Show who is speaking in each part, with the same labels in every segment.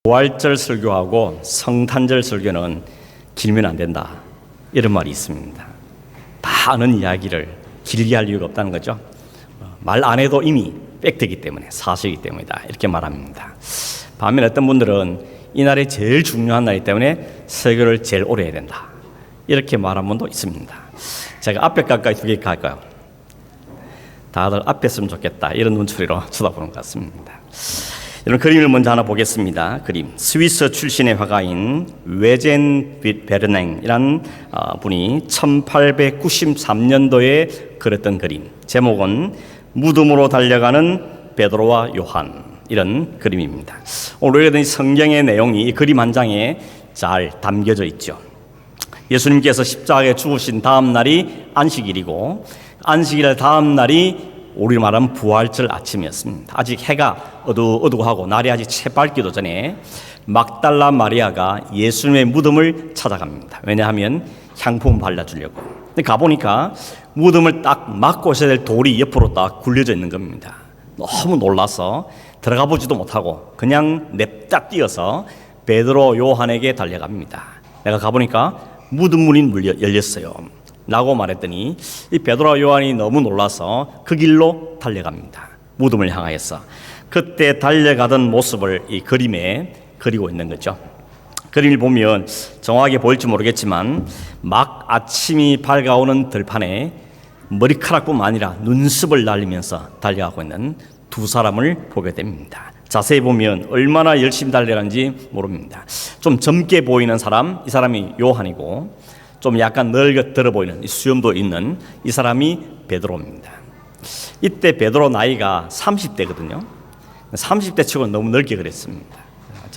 Speaker 1: 부활절 설교하고 성탄절 설교는 길면 안 된다, 이런 말이 있습니다. 다 아는 이야기를 길게 할 이유가 없다는 거죠. 말 안 해도 이미 팩트이기 때문에, 사실이기 때문이다, 이렇게 말합니다. 반면에 어떤 분들은 이날이 제일 중요한 날이기 때문에 설교를 제일 오래 해야 된다, 이렇게 말하는 분도 있습니다. 제가 앞에 가까이 두 개 갈까요? 다들 앞에 했으면 좋겠다, 이런 눈초리로 쳐다보는 것 같습니다. 이런 그림을 먼저 하나 보겠습니다. 그림, 스위스 출신의 화가인 외젠 베르냉이라는 분이 1893년도에 그렸던 그림, 제목은 무덤으로 달려가는 베드로와 요한, 이런 그림입니다. 오늘 성경의 내용이 이 그림 한 장에 잘 담겨져 있죠. 예수님께서 십자가에 죽으신 다음 날이 안식일이고, 안식일 다음 날이 우리로 말하면 부활절 아침이었습니다. 아직 해가 어두워하고 날이 아직 채 밝기도 전에 막달라 마리아가 예수님의 무덤을 찾아갑니다. 왜냐하면 향품 발라주려고. 근데 가보니까 무덤을 딱 막고 있어야 될 돌이 옆으로 딱 굴려져 있는 겁니다. 너무 놀라서 들어가 보지도 못하고 그냥 냅다 뛰어서 베드로 요한에게 달려갑니다. 내가 가보니까 무덤 문이 열렸어요 라고 말했더니 이 베드로와 요한이 너무 놀라서 그 길로 달려갑니다. 무덤을 향하여서. 그때 달려가던 모습을 이 그림에 그리고 있는 거죠. 그림을 보면 정확하게 보일지 모르겠지만 막 아침이 밝아오는 들판에 머리카락뿐만 아니라 눈썹을 날리면서 달려가고 있는 두 사람을 보게 됩니다. 자세히 보면 얼마나 열심히 달려가는지 모릅니다. 좀 젊게 보이는 사람, 이 사람이 요한이고, 좀 약간 늙어 보이는, 수염도 있는 이 사람이 베드로입니다. 이때 베드로 나이가 30대거든요. 30대 치고 너무 넓게 그렸습니다.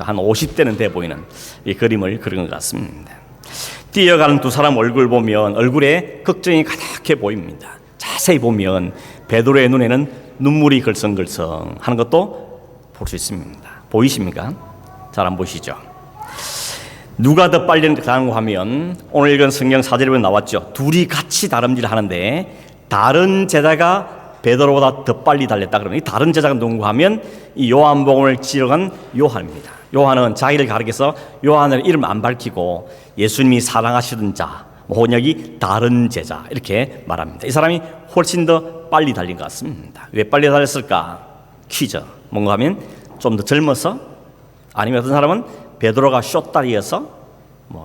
Speaker 1: 한 50대는 돼 보이는 이 그림을 그린 것 같습니다. 뛰어가는 두 사람 얼굴 보면 얼굴에 걱정이 가득해 보입니다. 자세히 보면 베드로의 눈에는 눈물이 글썽글썽 하는 것도 볼 수 있습니다. 보이십니까? 잘 안 보이시죠? 누가 더 빨리 가는가 하면 오늘 읽은 성경 사절에 보면 나왔죠. 둘이 같이 다름질 하는데 다른 제자가 베드로보다 더 빨리 달렸다 그러면, 이 다른 제자가 누군가 하면 이 요한복음을 지어간 요한입니다. 요한은 자기를 가리켜서 요한의 이름 안 밝히고 예수님이 사랑하시던 자, 혼역이 다른 제자, 이렇게 말합니다. 이 사람이 훨씬 더 빨리 달린 것 같습니다. 왜 빨리 달렸을까? 퀴즈. 뭔가 하면 좀 더 젊어서, 아니면 어떤 사람은 베드로가 쇼다리여서,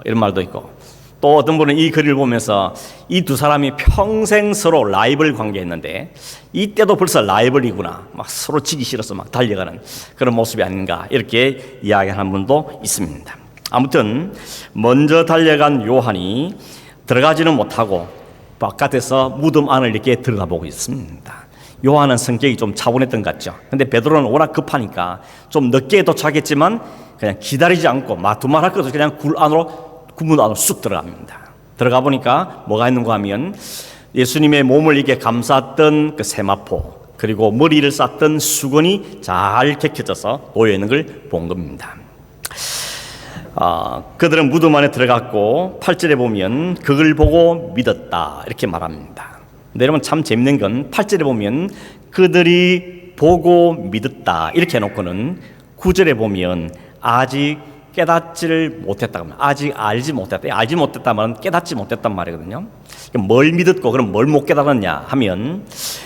Speaker 1: 이런 말도 있고, 또 어떤 분은 이 글을 보면서 이 두 사람이 평생 서로 라이벌 관계였는데 이때도 벌써 라이벌이구나, 막 서로 지기 싫어서 막 달려가는 그런 모습이 아닌가, 이렇게 이야기하는 분도 있습니다. 아무튼 먼저 달려간 요한이 들어가지는 못하고 바깥에서 무덤 안을 이렇게 들어가 보고 있습니다. 요한은 성격이 좀 차분했던 것 같죠. 근데 베드로는 워낙 급하니까 좀 늦게 도착했지만 그냥 기다리지 않고 두말할 것 없이 그냥 굴문 안으로 쑥 들어갑니다. 들어가 보니까 뭐가 있는가 하면 예수님의 몸을 이렇게 감쌌던 그 세마포, 그리고 머리를 쌌던 수건이 잘 개켜져서 놓여 있는 걸 본 겁니다. 그들은 무덤 안에 들어갔고 8절에 보면 그걸 보고 믿었다, 이렇게 말합니다. 근데 여러분 참 재밌는 건 8절에 보면 그들이 보고 믿었다 이렇게 해놓고는 9절에 보면 아직 깨닫지를 못했다, 아직 알지 못했다. 알지 못했다면 깨닫지 못했단 말이거든요. 뭘 믿었고 그럼 뭘 못 깨달았냐 하면,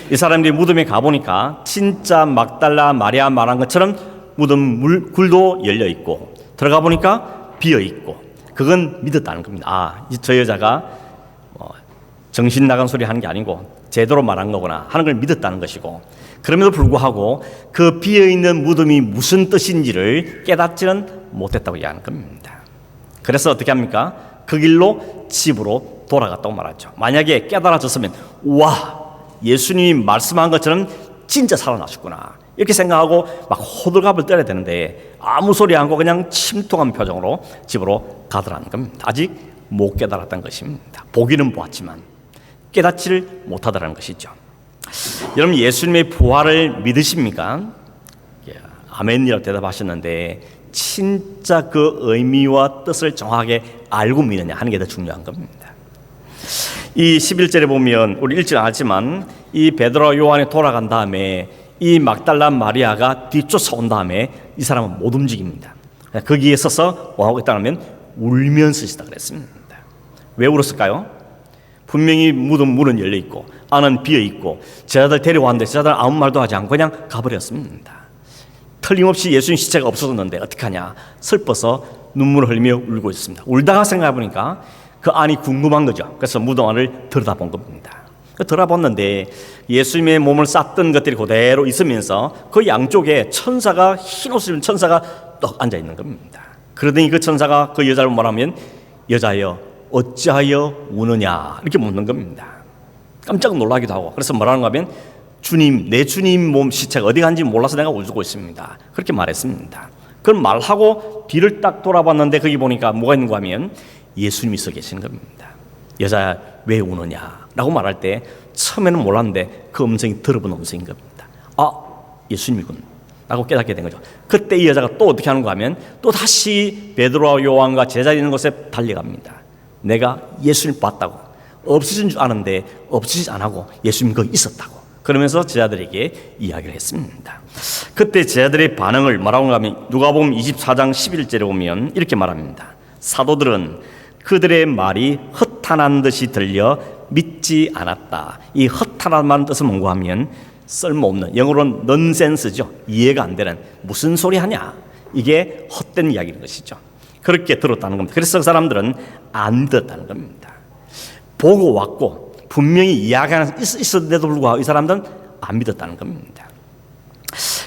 Speaker 1: 이 사람들이 무덤에 가보니까 진짜 막달라 마리아 말한 것처럼 무덤 굴도 열려 있고 들어가 보니까 비어 있고, 그건 믿었다는 겁니다. 저 여자가 정신 나간 소리 하는 게 아니고 제대로 말한 거구나 하는 걸 믿었다는 것이고, 그럼에도 불구하고 그 비어있는 무덤이 무슨 뜻인지를 깨닫지는 못했다고 이야기하는 겁니다. 그래서 어떻게 합니까? 그 길로 집으로 돌아갔다고 말하죠. 만약에 깨달아졌으면 와, 예수님이 말씀한 것처럼 진짜 살아나셨구나 이렇게 생각하고 막 호들갑을 떨어야 되는데 아무 소리 안 하고 그냥 침통한 표정으로 집으로 가더라는 겁니다. 아직 못 깨달았다는 것입니다. 보기는 보았지만 깨닫지를 못하더라는 것이죠. 여러분 예수님의 부활을 믿으십니까? 아멘이라고 대답하셨는데 진짜 그 의미와 뜻을 정확하게 알고 믿느냐 하는 게 더 중요한 겁니다. 이 11절에 보면 우리 읽지 않았지만 이 베드로와 요한이 돌아간 다음에 이 막달라 마리아가 뒤쫓아온 다음에 이 사람은 못 움직입니다. 거기에 서서 뭐하고 있다면 울면서 있다 그랬습니다. 왜 울었을까요? 분명히 무덤 문은 열려 있고 안은 비어 있고 제자들 데려왔는데 제자들 아무 말도 하지 않고 그냥 가버렸습니다. 틀림없이 예수님 시체가 없어졌는데 어떡하냐, 슬퍼서 눈물을 흘리며 울고 있습니다. 울다가 생각해 보니까 그 안이 궁금한 거죠. 그래서 무덤 안을 들여다본 겁니다. 들어봤는데 예수님의 몸을 쌌던 것들이 그대로 있으면서 그 양쪽에 천사가, 흰 옷을 입은 천사가 떡 앉아 있는 겁니다. 그러더니 그 천사가 그 여자를 말하면, 여자여 어찌하여 우느냐 이렇게 묻는 겁니다. 깜짝 놀라기도 하고, 그래서 뭐라는가 하면, 주님, 내 주님 몸 시체가 어디 간지 몰라서 내가 울고 있습니다. 그렇게 말했습니다. 그런 말하고 뒤를 딱 돌아봤는데 거기 보니까 뭐가 있는가 하면 예수님이 서 계시는 겁니다. 여자야 왜 우느냐 라고 말할 때 처음에는 몰랐는데 그 음성이 들어본 음성인 겁니다. 아, 예수님이군 라고 깨닫게 된 거죠. 그때 이 여자가 또 어떻게 하는가 하면 또 다시 베드로와 요한과 제자리 있는 곳에 달려갑니다. 내가 예수님 봤다고, 없어진 줄 아는데 없어지지 않고 예수님 거기 있었다고, 그러면서 제자들에게 이야기를 했습니다. 그때 제자들의 반응을 뭐라고 하면 누가복음 24장 11절에 보면 이렇게 말합니다. 사도들은 그들의 말이 허탄한 듯이 들려 믿지 않았다. 이 허탄한 뜻은 뭔가 하면 쓸모없는, 영어로는 넌센스죠. 이해가 안 되는, 무슨 소리 하냐, 이게 헛된 이야기인 것이죠. 그렇게 들었다는 겁니다. 그래서 그 사람들은 안 듣었다는 겁니다. 보고 왔고 분명히 이야기가 있었는데도 불구하고 이 사람들은 안 믿었다는 겁니다.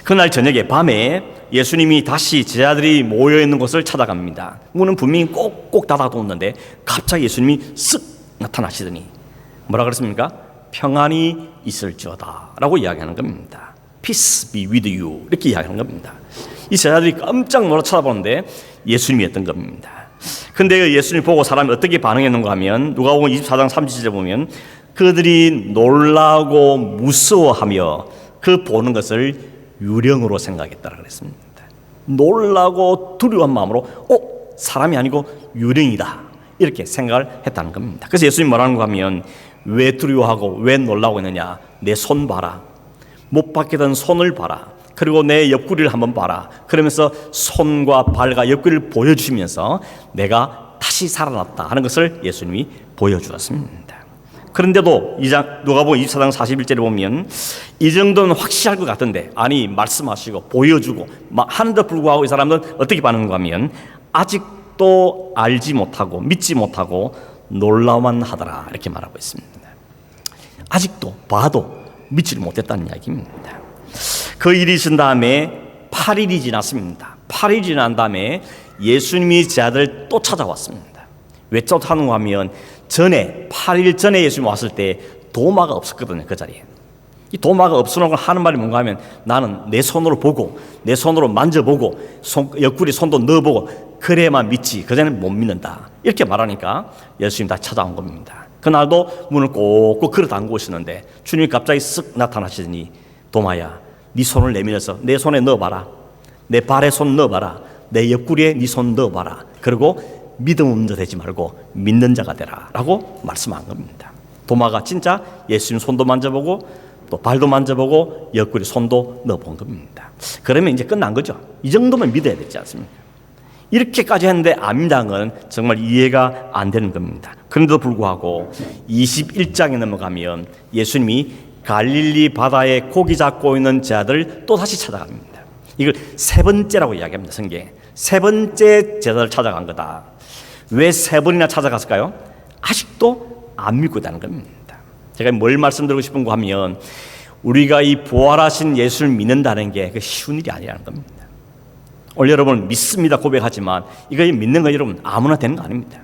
Speaker 1: 그날 저녁에 밤에 예수님이 다시 제자들이 모여있는 곳을 찾아갑니다. 문은 분명히 꼭꼭 닫아뒀는데 갑자기 예수님이 쓱 나타나시더니 뭐라 그랬습니까? 평안이 있을지어다 라고 이야기하는 겁니다. Peace be with you 이렇게 이야기하는 겁니다. 이 제자들이 깜짝 놀라 쳐다보는데 예수님이었던 겁니다. 근데 예수님 보고 사람이 어떻게 반응했는가 하면 누가복음 24장 30절에 보면 그들이 놀라고 무서워하며 그 보는 것을 유령으로 생각했다고 그랬습니다. 놀라고 두려운 마음으로 사람이 아니고 유령이다 이렇게 생각을 했다는 겁니다. 그래서 예수님 뭐라는 거 하면 왜 두려워하고 왜 놀라고 했느냐, 내 손 봐라, 못 박히던 손을 봐라, 그리고 내 옆구리를 한번 봐라. 그러면서 손과 발과 옆구리를 보여주시면서 내가 다시 살아났다 하는 것을 예수님이 보여주었습니다. 그런데도 누가복음 24장 41절에 보면 이 정도는 확실할 것 같은데, 아니 말씀하시고 보여주고 하는데 불구하고 이 사람들은 어떻게 반응하는가 하면 아직도 알지 못하고 믿지 못하고 놀라만 하더라 이렇게 말하고 있습니다. 아직도 봐도 믿지를 못했다는 이야기입니다. 그 일이 있은 다음에 8일이 지났습니다. 8일이 지난 다음에 예수님이 제자들을 또 찾아왔습니다. 왜 쫓아오는가 하면 8일 전에 예수님이 왔을 때 도마가 없었거든요. 그 자리에. 이 도마가 없어놓고 하는 말이 뭔가 하면 나는 내 손으로 보고 내 손으로 만져보고 옆구리 손도 넣어보고 그래야만 믿지, 그전에는 못 믿는다 이렇게 말하니까 예수님 다 찾아온 겁니다. 그날도 문을 꼭꼭 걸어 잠그고 있었는데 주님이 갑자기 쓱 나타나시더니 도마야 네 손을 내밀어서 내 손에 넣어봐라, 내 발에 손 넣어봐라, 내 옆구리에 네 손 넣어봐라, 그리고 믿음 없는 자 되지 말고 믿는 자가 되라 라고 말씀한 겁니다. 도마가 진짜 예수님 손도 만져보고 또 발도 만져보고 옆구리 손도 넣어본 겁니다. 그러면 이제 끝난 거죠. 이 정도면 믿어야 되지 않습니까? 이렇게까지 했는데 안 믿는 건 정말 이해가 안 되는 겁니다. 그런데도 불구하고 21장에 넘어가면 예수님이 갈릴리 바다에 고기 잡고 있는 제자들 또 다시 찾아갑니다. 이걸 세 번째라고 이야기합니다. 성경에 세 번째 제자를 찾아간 거다. 왜 세 번이나 찾아갔을까요? 아직도 안 믿고 있다는 겁니다. 제가 뭘 말씀드리고 싶은가 하면 우리가 이 부활하신 예수를 믿는다는 게 쉬운 일이 아니라는 겁니다. 오늘 여러분 믿습니다 고백하지만 이거 믿는 거 여러분 아무나 되는 거 아닙니다.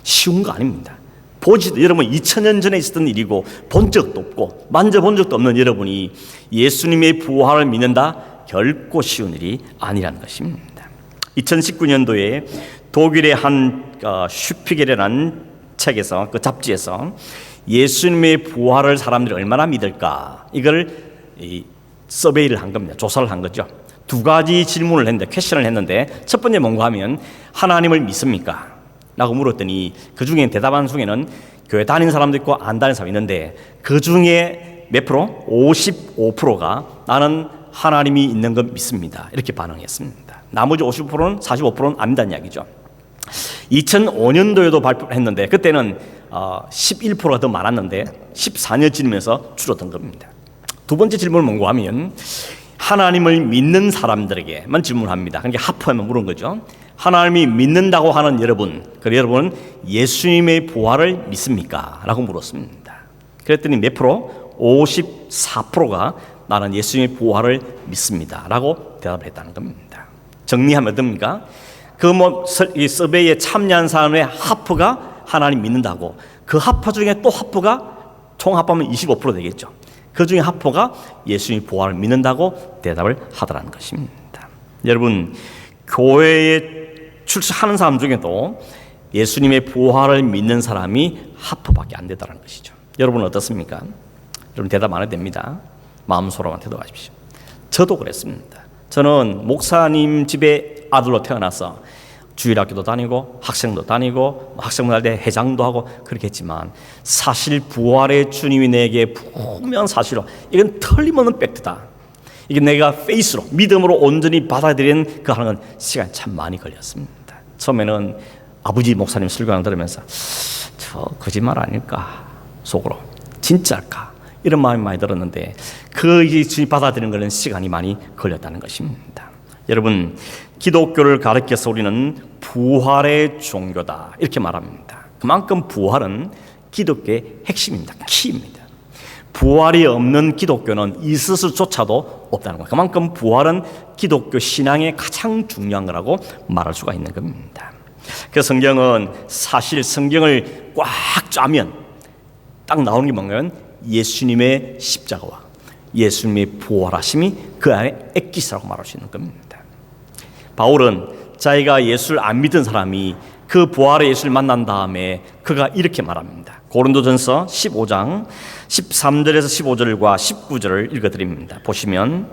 Speaker 1: 쉬운 거 아닙니다. 보지도 여러분 2000년 전에 있었던 일이고 본 적도 없고 만져본 적도 없는 여러분이 예수님의 부활을 믿는다? 결코 쉬운 일이 아니라는 것입니다. 2019년도에 독일의 한 슈피겔이라는 책에서, 그 잡지에서 예수님의 부활을 사람들이 얼마나 믿을까 이걸 서베이를 한 겁니다. 조사를 한 거죠. 두 가지 질문을 했는데, 퀘션을 했는데 첫 번째 뭔가 하면 하나님을 믿습니까? 라고 물었더니 그 중에 대답한 중에는 교회 다니는 사람도 있고 안 다니는 사람이 있는데 그 중에 몇 프로? 55%가 나는 하나님이 있는 걸 믿습니다 이렇게 반응했습니다. 나머지 50%는 45%는 아니다는 이야기죠. 2005년도에도 발표했는데 그때는 11%가 더 많았는데 14년 지나면서 줄어든 겁니다. 두 번째 질문을 뭔가 하면 하나님을 믿는 사람들에게만 질문합니다. 그러니까 하프하면 물은 거죠. 하나님이 믿는다고 하는 여러분, 그 여러분은 예수님의 부활을 믿습니까? 라고 물었습니다. 그랬더니 몇 프로? 54%가 나는 예수님의 부활을 믿습니다. 라고 대답을 했다는 겁니다. 정리하면 어떻습니까? 이 서베이에 참여한 사람의 하프가 하나님 믿는다고, 그 하프 중에 또 하프가 총 합하면 25% 되겠죠. 그 중에 하프가 예수님의 부활을 믿는다고 대답을 하더라는 것입니다. 여러분, 교회에 출석하는 사람 중에도 예수님의 부활을 믿는 사람이 하프밖에 안 되더라는 것이죠. 여러분은 어떻습니까? 여러분 대답 안 해도 됩니다. 마음속으로만 대답하십시오. 저도 그랬습니다. 저는 목사님 집에 아들로 태어나서 주일학교도 다니고 학생도 다니고 학생들 때 회장도 하고 그렇게 했지만 사실 부활의 주님이 내게 분명 사실로 이건 틀림없는 팩트다. 이게 내가 페이스로 믿음으로 온전히 받아들이는 그 하는 건 시간이 참 많이 걸렸습니다. 처음에는 아버지 목사님 설교를 들으면서 저 거짓말 아닐까 속으로 진짜일까 이런 마음이 많이 들었는데 그 주님 받아들이는 것은 시간이 많이 걸렸다는 것입니다. 여러분, 기독교를 가르쳐서 우리는 부활의 종교다 이렇게 말합니다. 그만큼 부활은 기독교의 핵심입니다. 키입니다. 부활이 없는 기독교는 있을 수조차도 없다는 거예요. 그만큼 부활은 기독교 신앙의 가장 중요한 거라고 말할 수가 있는 겁니다. 그 성경은 사실 성경을 꽉 짜면 딱 나오는 게 뭔가요? 예수님의 십자가와 예수님의 부활하심이 그 안에 액기스라고 말할 수 있는 겁니다. 바울은 자기가 예수를 안 믿은 사람이 그 부활의 예수를 만난 다음에 그가 이렇게 말합니다. 고린도전서 15장 13절에서 15절과 19절을 읽어드립니다. 보시면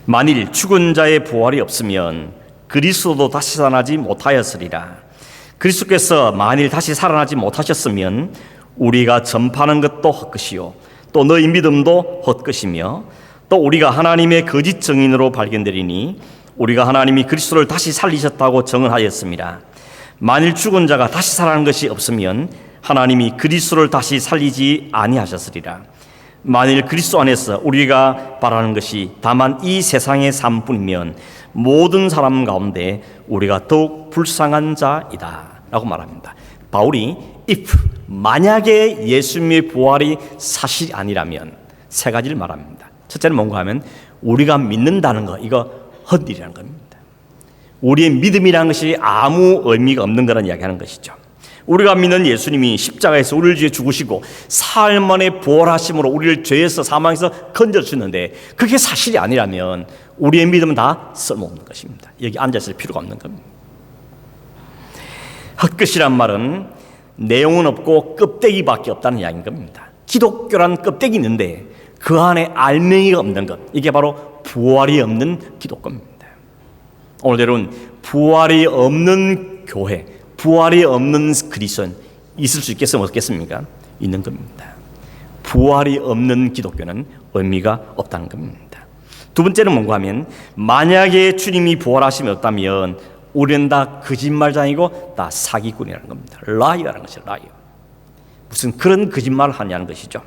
Speaker 1: 만일 죽은 자의 부활이 없으면 그리스도도 다시 살아나지 못하였으리라. 그리스도께서 만일 다시 살아나지 못하셨으면 우리가 전파하는 것도 헛것이요 또 너희 믿음도 헛것이며 또 우리가 하나님의 거짓 증인으로 발견되리니 우리가 하나님이 그리스도를 다시 살리셨다고 증언하였습니다. 만일 죽은 자가 다시 살아나는 것이 없으면 하나님이 그리스도를 다시 살리지 아니하셨으리라. 만일 그리스도 안에서 우리가 바라는 것이 다만 이 세상의 삶뿐이면 모든 사람 가운데 우리가 더욱 불쌍한 자이다 라고 말합니다. 바울이 if 만약에 예수님의 부활이 사실이 아니라면 세 가지를 말합니다. 첫째는 뭔가 하면 우리가 믿는다는 거 이거 헛일이라는 겁니다. 우리의 믿음이라는 것이 아무 의미가 없는 거라는 이야기하는 것이죠. 우리가 믿는 예수님이 십자가에서 우리를 위해 죽으시고 사흘 만에 부활하심으로 우리를 죄에서 사망에서 건져주셨는데 그게 사실이 아니라면 우리의 믿음은 다 쓸모없는 것입니다. 여기 앉아있을 필요가 없는 겁니다. 헛것이란 말은 내용은 없고 껍데기밖에 없다는 이야기인 겁니다. 기독교란 껍데기 있는데 그 안에 알맹이가 없는 것, 이게 바로 부활이 없는 기독교입니다. 오늘 여러분, 부활이 없는 교회, 부활이 없는 그리스도는 있을 수 있겠습니까? 없겠습니까? 있는 겁니다. 부활이 없는 기독교는 의미가 없다는 겁니다. 두 번째는 뭔가 하면 만약에 주님이 부활하심이 없다면 우리는 다 거짓말장이고 다 사기꾼이라는 겁니다. 라이어라는 것이죠. 라이어. 무슨 그런 거짓말을 하냐는 것이죠.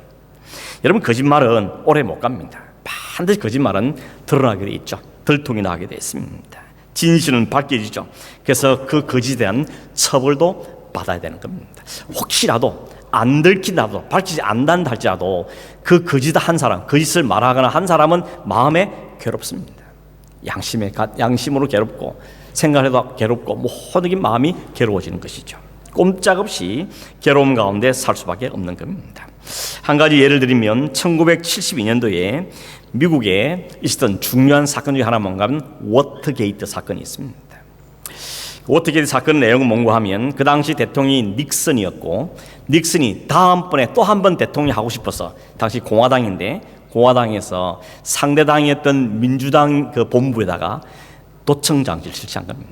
Speaker 1: 여러분, 거짓말은 오래 못 갑니다. 반드시 거짓말은 드러나게 돼 있죠. 들통이 나게 돼 있습니다. 진실은 밝혀지죠. 그래서 그 거짓에 대한 처벌도 받아야 되는 겁니다. 혹시라도 안 들킨다도 밝히지 않는다 할지라도 그 거짓한 사람, 거짓을 말하거나 한 사람은 마음에 괴롭습니다. 양심으로 괴롭고 생각해도 괴롭고 모든 마음이 괴로워지는 것이죠. 꼼짝없이 괴로움 가운데 살 수밖에 없는 겁니다. 한 가지 예를 들면 1972년도에 미국에 있었던 중요한 사건 중에 하나 뭔가 하면 워터게이트 사건이 있습니다. 워터게이트 사건 내용은 뭔가 하면 그 당시 대통령이 닉슨이었고 닉슨이 다음번에 또 한 번 대통령 하고 싶어서 당시 공화당인데 공화당에서 상대당이었던 민주당 그 본부에다가 도청장치를 실시한 겁니다.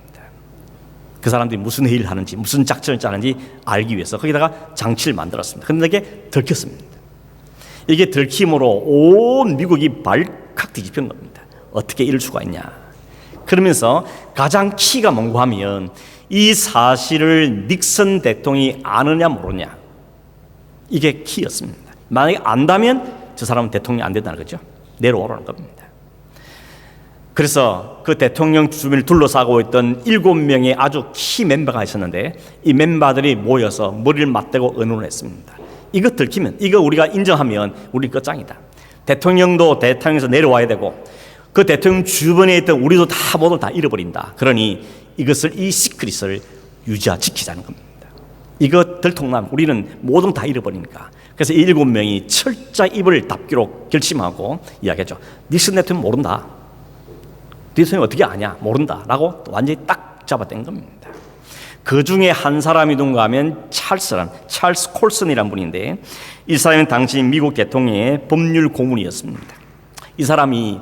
Speaker 1: 그 사람들이 무슨 회의를 하는지 무슨 작전을 짜는지 알기 위해서 거기다가 장치를 만들었습니다. 그런데 이게 들켰습니다. 이게 들킴으로 온 미국이 발칵 뒤집힌 겁니다. 어떻게 이럴 수가 있냐. 그러면서 가장 키가 뭔가 하면 이 사실을 닉슨 대통령이 아느냐 모르냐, 이게 키였습니다. 만약에 안다면 저 사람은 대통령이 안 된다는 거죠. 내려오라는 겁니다. 그래서 그 대통령 주변을 둘러싸고 있던 7명의 아주 키 멤버가 있었는데 이 멤버들이 모여서 머리를 맞대고 의논을 했습니다. 이거 들키면, 이거 우리가 인정하면 우리 끝장이다. 대통령도 대통령에서 내려와야 되고 그 대통령 주변에 있던 우리도 다 모두 다 잃어버린다. 그러니 이것을, 이 시크릿을 지키자는 겁니다. 이거 들통나면 우리는 모두 다 잃어버리니까. 그래서 이 7명이 철저히 입을 닫기로 결심하고 이야기했죠. 닉슨 대통령 모른다. 대통령이 어떻게 아냐? 모른다. 라고 완전히 딱 잡아댄 겁니다. 그 중에 한 사람이 누군가 하면 찰스 콜슨이라는 분인데, 이 사람은 당시 미국 대통령의 법률 고문이었습니다. 이 사람이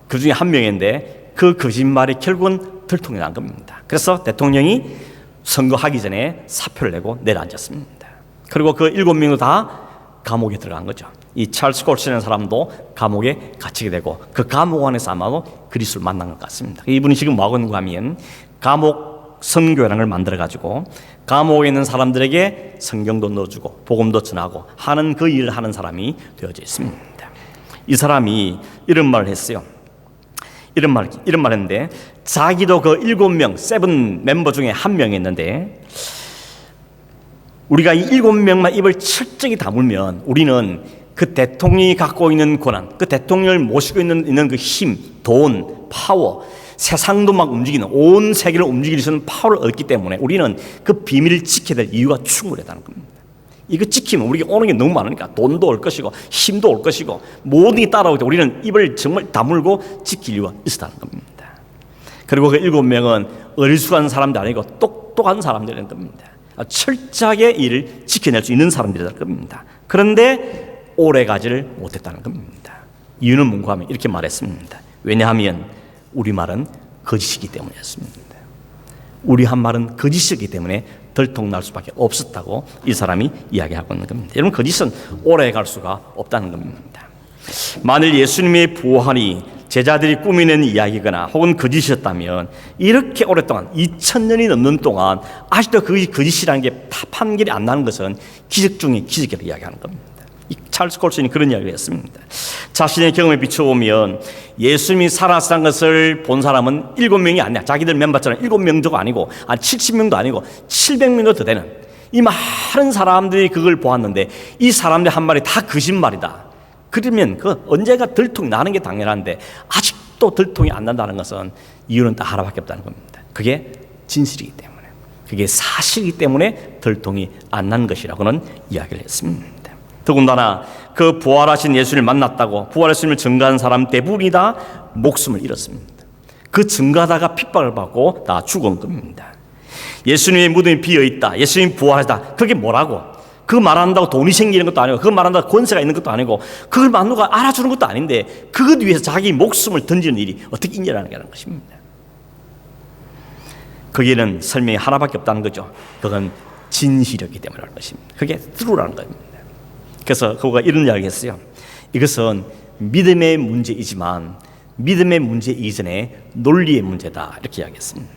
Speaker 1: 그 중에 한 명인데 그 거짓말이 결국은 들통이 난 겁니다. 그래서 대통령이 선거하기 전에 사표를 내고 내려앉았습니다. 그리고 그 7명도 다 감옥에 들어간 거죠. 이 찰스 콜슨이라는 사람도 감옥에 갇히게 되고 그 감옥 안에서 아마도 그리스도를 만난 것 같습니다. 이분이 지금 뭐 하고 있는가 하면 감옥 선교라는 걸 만들어가지고 감옥에 있는 사람들에게 성경도 넣어주고 복음도 전하고 하는 그 일을 하는 사람이 되어져 있습니다. 이 사람이 이런 말을 했어요. 이런 말 했는데, 자기도 그 7명, 7 멤버 중에 한 명이었는데, 우리가 이 7명만 입을 철저히 다물면 우리는 그 대통령이 갖고 있는 권한, 그 대통령을 모시고 있는 그 힘, 돈, 파워, 세상도 막 움직이는, 온 세계를 움직일 수 있는 파워를 얻기 때문에 우리는 그 비밀을 지켜야 될 이유가 충분하다는 겁니다. 이거 지키면 우리가 오는 게 너무 많으니까 돈도 올 것이고 힘도 올 것이고 모든 게 따라오기 때문에 우리는 입을 정말 다물고 지킬 이유가 있었다는 겁니다. 그리고 그 7명은 어리숙한 사람도 아니고 똑똑한 사람들이라는 겁니다. 철저하게 일을 지켜낼 수 있는 사람들이라는 겁니다. 그런데 오래가지를 못했다는 겁니다. 이유는 뭔가 하면 이렇게 말했습니다. 왜냐하면 우리 말은 거짓이기 때문이었습니다. 우리 한 말은 거짓이기 때문에 들통날 수밖에 없었다고 이 사람이 이야기하고 있는 겁니다. 여러분, 거짓은 오래 갈 수가 없다는 겁니다. 만일 예수님의 부활이 제자들이 꾸미는 이야기거나 혹은 거짓이었다면 이렇게 오랫동안 2000년이 넘는 동안 아직도 그 거짓이라는 게 판결이 안 나는 것은 기적 중에 기적이라고 이야기하는 겁니다. 이 찰스 콜슨이 그런 이야기를 했습니다. 자신의 경험에 비춰보면 예수님이 살아난 것을 본 사람은 7명이 아니야. 자기들 멤버처럼 7명도 아니고 70명도 아니고 700명도 더 되는 이 많은 사람들이 그걸 보았는데 이 사람들 한 말이 다 거짓말이다. 그러면 그 언제가 들통이 나는 게 당연한데 아직도 들통이 안 난다는 것은 이유는 딱 하나밖에 없다는 겁니다. 그게 진실이기 때문에, 그게 사실이기 때문에 들통이 안 난 것이라고는 이야기를 했습니다. 더군다나 그 부활하신 예수를 만났다고 부활하심을 증거한 사람 대부분이 다 목숨을 잃었습니다. 그 증거하다가 핍박을 받고 다 죽은 겁니다. 예수님의 무덤이 비어있다, 예수님이 부활하다, 그게 뭐라고? 그 말한다고 돈이 생기는 것도 아니고, 그 말한다고 권세가 있는 것도 아니고, 그걸 누가 알아주는 것도 아닌데 그것 위해서 자기 목숨을 던지는 일이 어떻게 있냐라는 것입니다. 거기에는 설명이 하나밖에 없다는 거죠. 그건 진실이었기 때문이라는 것입니다. 그게 true라는 겁니다. 그래서 그가 이런 이야기를 했어요. 이것은 믿음의 문제이지만 믿음의 문제 이전에 논리의 문제다, 이렇게 이야기했습니다.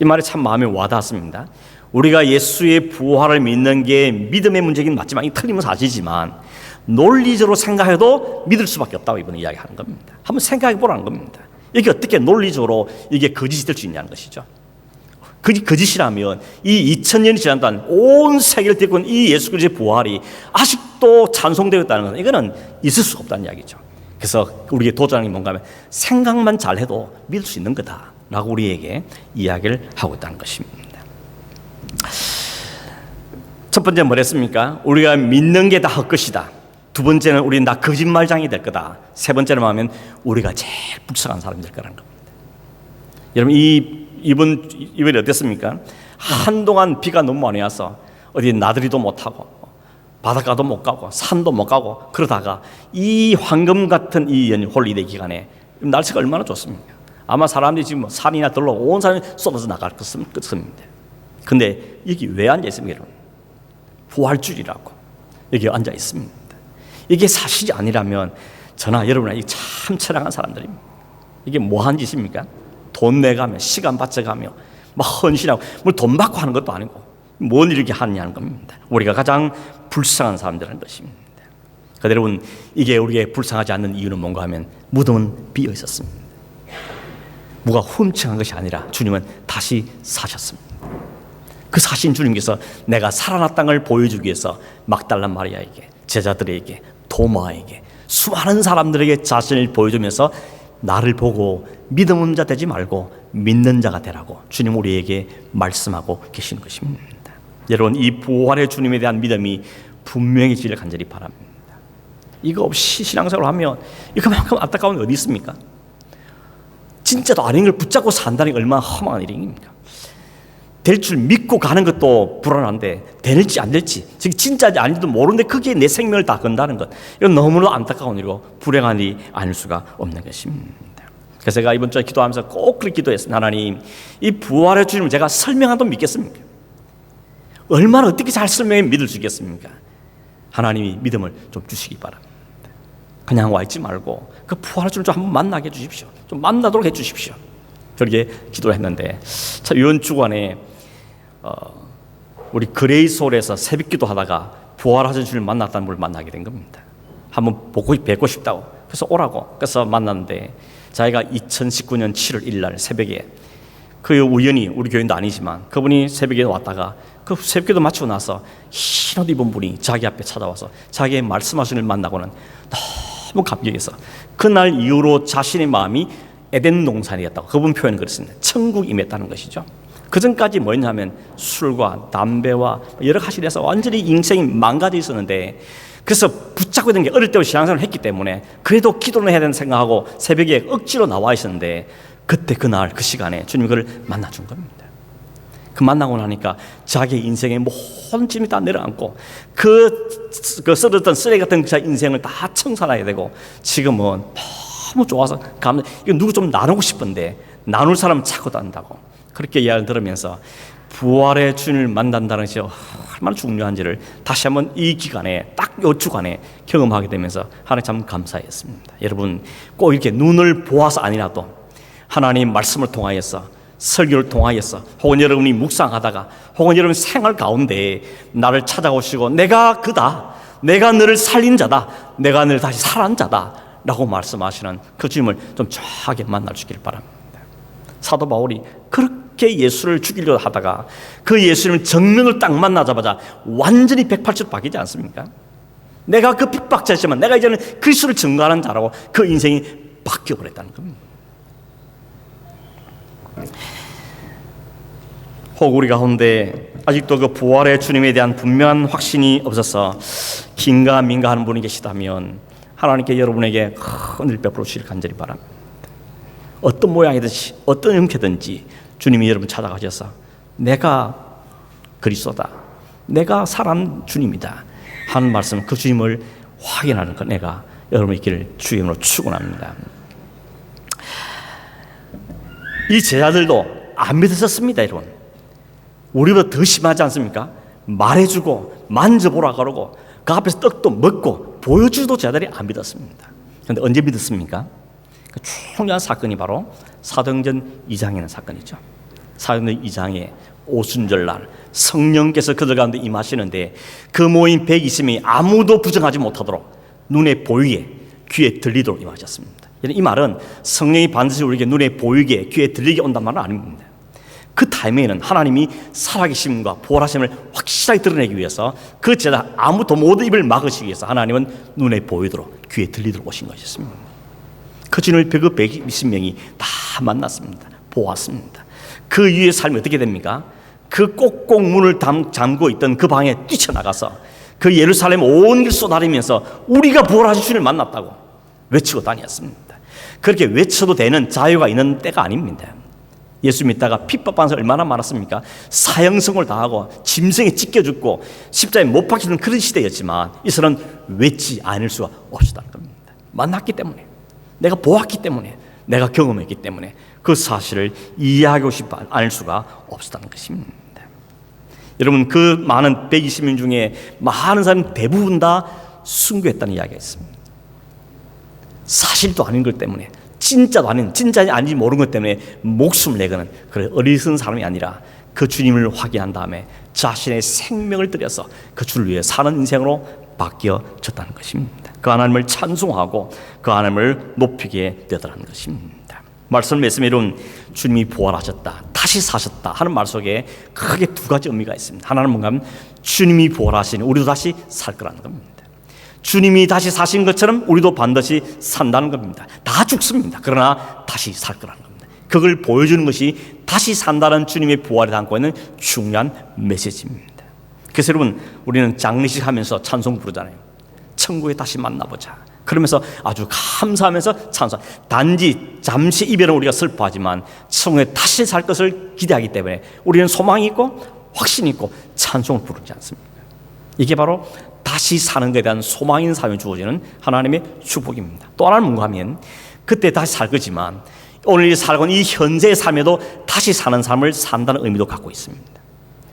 Speaker 1: 이 말이 참 마음에 와닿았습니다. 우리가 예수의 부활을 믿는 게 믿음의 문제긴 맞지만, 이 틀림은 사실이지만 논리적으로 생각해도 믿을 수밖에 없다고 이번에 이야기하는 겁니다. 한번 생각해 보라는 겁니다. 이게 어떻게 논리적으로 이게 거짓이 될 수 있냐는 것이죠. 거짓이라면 이 2000년이 지난 동안 온 세계를 딛고 있는 이 예수 그리스도의 부활이 아직도 찬송되고 있다는 것은 이거는 있을 수가 없다는 이야기죠. 그래서 우리에게 도전하는 게 뭔가 하면 생각만 잘해도 믿을 수 있는 거다라고 우리에게 이야기를 하고 있다는 것입니다. 첫 번째는 뭐랬습니까? 우리가 믿는 게 다 헛것이다. 두 번째는 우리는 다 거짓말장이 될 거다. 세 번째는 뭐냐면 우리가 제일 불쌍한 사람이 될 거라는 겁니다. 여러분, 이번이 어땠습니까? 한동안 비가 너무 많이 와서 어디 나들이도 못하고 바닷가도 못 가고 산도 못 가고 그러다가 이 황금 같은 이 홀리데이 기간에 날씨가 얼마나 좋습니까? 아마 사람들이 지금 산이나 들러 온 산이 쏟아져 나갈 것입니다. 근데 여기 왜 앉아 있습니까, 여러분? 부활주일이라고 여기 앉아 있습니다. 이게 사실이 아니라면 저나 여러분은 참 처량한 사람들입니다. 이게 뭐한 짓입니까? 돈 내가며 시간 바쳐가며 막 헌신하고 뭐 돈 받고 하는 것도 아니고 뭔 이렇게 하느냐는 겁니다. 우리가 가장 불쌍한 사람들이라는 것입니다. 그런데 여러분, 이게 우리에게 불쌍하지 않는 이유는 뭔가 하면 무덤은 비어 있었습니다. 뭐가 훔쳐간 것이 아니라 주님은 다시 사셨습니다. 그 사신 주님께서 내가 살아났다는 걸 보여주기 위해서 막달라 마리아에게, 제자들에게, 도마에게, 수많은 사람들에게 자신을 보여주면서 나를 보고 믿음 없는 자 되지 말고 믿는 자가 되라고 주님 우리에게 말씀하고 계시는 것입니다. 여러분, 이 부활의 주님에 대한 믿음이 분명해지기를 간절히 바랍니다. 이거 없이 신앙생활을 하면 이만큼 안타까운 게 어디 있습니까? 진짜도 아닌 걸 붙잡고 산다는 게 얼마나 험한 일입니까? 될 줄 믿고 가는 것도 불안한데 될지 안 될지, 즉 진짜인지 아닌지도 모르는데 거기에 내 생명을 다 건다는 것, 이건 너무나 안타까운 일이고 불행한 일이 아닐 수가 없는 것입니다. 그래서 제가 이번 주에 기도하면서 꼭 그렇게 기도했습니다. 하나님, 이 부활의 주님을 제가 설명하도 믿겠습니까? 얼마나 어떻게 잘 설명해 믿을 수 있겠습니까? 하나님이 믿음을 좀 주시기 바랍니다. 그냥 와 있지 말고 그 부활의 주님을 좀 한번 만나게 해주십시오. 좀 만나도록 해주십시오. 그렇게 기도를 했는데, 참 이번 주간에 우리 그레이스홀에서 새벽기도 하다가 부활하신 주님을 만났다는 분을 만나게 된 겁니다. 한번 뵙고 싶다고 그래서 오라고 그래서 만났는데, 자기가 2019년 7월 1일 날 새벽에 그 우연히 우리 교인도 아니지만 그분이 새벽에 왔다가 그 새벽기도 마치고 나서 흰 옷 입은 분이 자기 앞에 찾아와서 자기의 말씀하시는 걸 만나고는 너무 감격해서 그날 이후로 자신의 마음이 에덴 동산이었다고 그분 표현을 그랬습니다. 천국이 임했다는 것이죠. 그 전까지 뭐였냐면 술과 담배와 여러 가지 돼서 완전히 인생이 망가져 있었는데, 그래서 붙잡고 있는 게 어릴 때부터 신앙생활을 했기 때문에 그래도 기도는 해야 된다 생각하고 새벽에 억지로 나와 있었는데, 그때 그날 그 시간에 주님이 그를 만나준 겁니다. 그 만나고 나니까 자기 인생의 모든 짐이 다 내려앉고 그 썰었던 쓰레기 같은 자 인생을 다 청산하게 되고, 지금은 너무 좋아서 이거 누구 좀 나누고 싶은데 나눌 사람 찾고 다닌다고 그렇게 이야기를 들으면서 부활의 주님을 만난다는 것이 얼마나 중요한지를 다시 한번 이 기간에 딱 요 주간에 경험하게 되면서 하나님 참 감사했습니다. 여러분, 꼭 이렇게 눈을 보아서 아니라도 하나님 말씀을 통하여서, 설교를 통하여서, 혹은 여러분이 묵상하다가, 혹은 여러분 생활 가운데 나를 찾아오시고 내가 그다, 내가 너를 살린 자다, 내가 너를 다시 살한 자다 라고 말씀하시는 그 주님을 좀 정확하게 만날 수 있기를 바랍니다. 사도 바울이 그렇게 예수를 죽이려 하다가 그 예수님을 정면을 딱 만나자마자 완전히 180도 바뀌지 않습니까? 내가 그 핍박자였지만 내가 이제는 그리스도를 증거하는 자라고 그 인생이 바뀌어버렸다는 겁니다. 혹 우리 가운데 아직도 그 부활의 주님에 대한 분명한 확신이 없어서 긴가민가 하는 분이 계시다면 하나님께 여러분에게 큰 일 베풀어 주시길 간절히 바랍니다. 어떤 모양이든지 어떤 형태든지 주님이 여러분 찾아가셔서 내가 그리스도다, 내가 살아난 주님이다 하는 말씀, 그 주님을 확인하는 그 내가 여러분의 길을 주임으로 축원합니다. 이 제자들도 안 믿으셨습니다. 여러분, 우리보다 더 심하지 않습니까? 말해주고 만져보라 그러고 그 앞에서 떡도 먹고 보여주도 제자들이 안 믿었습니다. 그런데 언제 믿었습니까? 그 중요한 사건이 바로 사도행전 2장에 있는 사건이죠. 사도행전 2장에 오순절날 성령께서 그들 가운데 임하시는데 그 모임 120명이 아무도 부정하지 못하도록 눈에 보이게 귀에 들리도록 임하셨습니다. 이 말은 성령이 반드시 우리에게 눈에 보이게 귀에 들리게 온단 말은 아닙니다. 그 타이밍에는 하나님이 살아계심과 부활하심을 확실하게 드러내기 위해서 그 제자 아무도 모두 입을 막으시기 위해서 하나님은 눈에 보이도록 귀에 들리도록 오신 것이었습니다. 그 주님을 그 120명이 다 만났습니다. 보았습니다. 그 이후의 삶이 어떻게 됩니까? 그 꼭꼭 문을 잠고 있던 그 방에 뛰쳐나가서 그 예루살렘 온 길 쏘다니면서 우리가 부활하신 주님을 만났다고 외치고 다녔습니다. 그렇게 외쳐도 되는 자유가 있는 때가 아닙니다. 예수 믿다가 핍박받는 사람이 얼마나 많았습니까? 사형선고를 당하고 짐승에 찢겨 죽고 십자가에 못 박히는 그런 시대였지만 이스라엘은 외치 않을 수가 없었다는 겁니다. 만났기 때문에, 내가 보았기 때문에, 내가 경험했기 때문에 그 사실을 이해하고 싶어 않을 수가 없었다는 것입니다. 여러분, 그 많은 120명 중에 많은 사람 대부분 다 순교했다는 이야기가 있습니다. 사실도 아닌 것 때문에, 진짜도 아닌, 진짜인지 아닌지 모르는 것 때문에 목숨을 내거는 그런 어리석은 사람이 아니라 그 주님을 확인한 다음에 자신의 생명을 들여서 그 주를 위해 사는 인생으로 바뀌어졌다는 것입니다. 그 하나님을 찬송하고 그 하나님을 높이게 되더라는 것입니다. 말씀을 맺으면 이런 주님이 부활하셨다, 다시 사셨다 하는 말 속에 크게 두 가지 의미가 있습니다. 하나는 뭔가 하면 주님이 부활하시니 우리도 다시 살 거라는 겁니다. 주님이 다시 사신 것처럼 우리도 반드시 산다는 겁니다. 다 죽습니다. 그러나 다시 살 거라는 겁니다. 그걸 보여주는 것이 다시 산다는 주님의 부활에 담고 있는 중요한 메시지입니다. 그래서 여러분, 우리는 장례식 하면서 찬송 부르잖아요. 천국에 다시 만나보자. 그러면서 아주 감사하면서 찬송. 단지 잠시 이별은 우리가 슬퍼하지만 천국에 다시 살 것을 기대하기 때문에 우리는 소망이 있고 확신이 있고 찬송을 부르지 않습니까? 이게 바로 다시 사는 것에 대한 소망인 삶이 주어지는 하나님의 축복입니다. 또 하나는 뭔가 하면 그때 다시 살 거지만 오늘 살고 있는 이 현재의 삶에도 다시 사는 삶을 산다는 의미도 갖고 있습니다.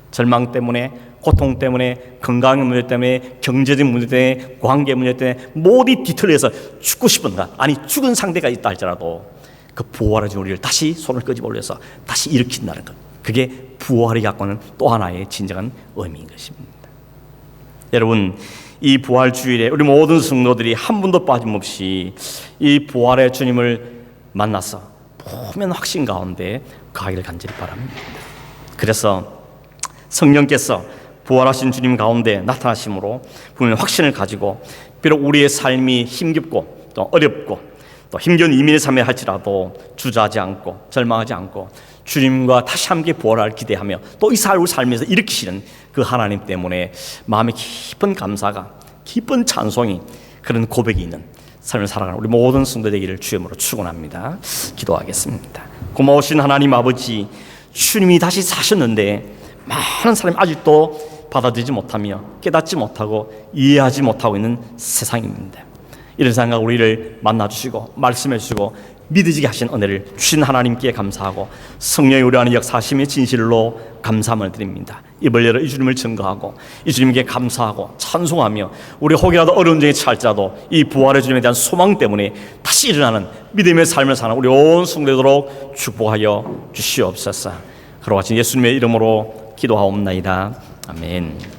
Speaker 1: 절망 때문에, 고통 때문에, 건강 문제 때문에, 경제적 문제 때문에, 관계 문제 때문에 모두 뒤틀려서 죽고 싶은가, 아니 죽은 상태가 있다 할지라도 그 부활하신 우리를 다시 손을 끄집어 올려서 다시 일으킨다는 것, 그게 부활이 갖고 있는 또 하나의 진정한 의미인 것입니다. 여러분, 이 부활 주일에 우리 모든 성도들이 한 분도 빠짐없이 이 부활의 주님을 만나서 분명 확신 가운데 가기를 간절히 바랍니다. 그래서 성령께서 부활하신 주님 가운데 나타나심으로 분명 확신을 가지고 비록 우리의 삶이 힘겹고 또 어렵고 또 힘겨운 이민의 삶에 할지라도 주저하지 않고 절망하지 않고 주님과 다시 함께 부활을 기대하며 또 이 삶에서 일으키시는 그 하나님 때문에 마음에 깊은 감사가, 깊은 찬송이, 그런 고백이 있는 삶을 살아가는 우리 모든 성도 되기를 주님으로 축원합니다. 기도하겠습니다. 고마우신 하나님 아버지, 주님이 다시 사셨는데 많은 사람이 아직도 받아들이지 못하며 깨닫지 못하고 이해하지 못하고 있는 세상입니다. 이런 생각 우리를 만나주시고 말씀해 주시고 믿어지게 하신 은혜를 주신 하나님께 감사하고 성령이 우리 안에 역사하심의 진실로 감사함을 드립니다. 입을 열어 이 주님을 증거하고 이 주님께 감사하고 찬송하며 우리 혹이라도 어려운 중에 처할지라도 이 부활의 주님에 대한 소망 때문에 다시 일어나는 믿음의 삶을 사는 우리 온 성도되도록 축복하여 주시옵소서. 그러고 같이 예수님의 이름으로 기도하옵나이다. 아멘.